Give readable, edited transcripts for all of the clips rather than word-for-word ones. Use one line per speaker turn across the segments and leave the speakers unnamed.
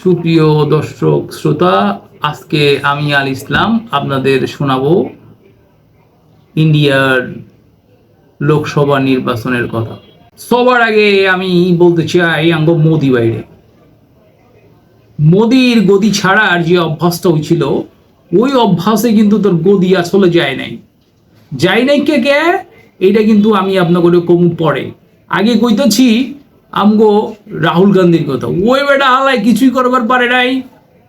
সুপ্রিয় দর্শক শ্রোতা, আজকে আমি আল ইসলাম আপনাদের শোনাবো ইন্ডিয়ার লোকসভা নির্বাচনের কথা। সবার আগে আমি বলতে চাই মোদি বাইরে মোদির গদি ছাড়ার যে অভ্যাসটা হয়েছিল, ওই অভ্যাসে কিন্তু তোর গদি আসলে যায় নাই কে কে এইটা কিন্তু আমি আপনাকে কম পড়ে আগে কইতেছি আমগো রাহুল গান্ধীর কথা। ওই বেটা হালায় কিছুই করবার পারে নাই।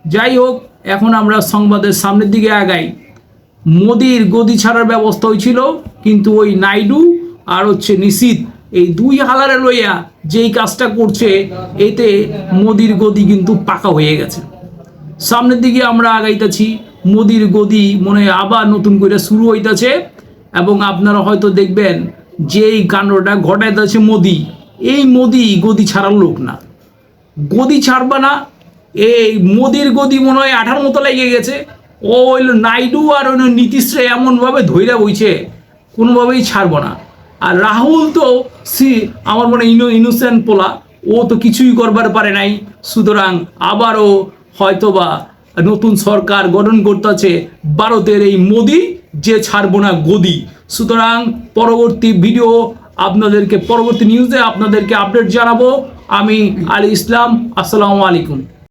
যাই হোক, এখন আমরা সংবাদের সামনের দিকে আগাই। মোদির গদি ছাড়ার ব্যবস্থা হয়েছিল, কিন্তু ওই নাইডু আর নিশীথ এই দুই হালারে লইয়া যেই কাজটা করছে, এতে মোদির গদি কিন্তু পাকা হয়ে গেছে। সামনের দিকে আমরা আগাইতেছি, মোদির গদি মনে হয় আবার নতুন করে শুরু হইতেছে। এবং আপনারা হয়তো দেখবেন যেই কাণ্ডটা ঘটাইতেছে মোদি, এই মোদি গদি ছাড়ার লোক না, গদি ছাড়বা না। এই মোদির গদি মনে হয় আঠার মতো লেগে গেছে। ও হইল নাইডু আর নীতিশরে এমনভাবে ধৈর্য বইছে, কোনোভাবেই ছাড়ব না। আর রাহুল তো আমার মনে ইনোসেন্ট পোলা, ও তো কিছুই করবার পারে নাই। সুতরাং আবারও হয়তোবা নতুন সরকার গঠন করতেছে ভারতের এই মোদি, যে ছাড়বো না গদি। সুতরাং পরবর্তী ভিডিও পরবর্তী নিউজে আপনাদেরকে আপডেট জানাবো। আমি আল ইসলাম, আসসালামু আলাইকুম।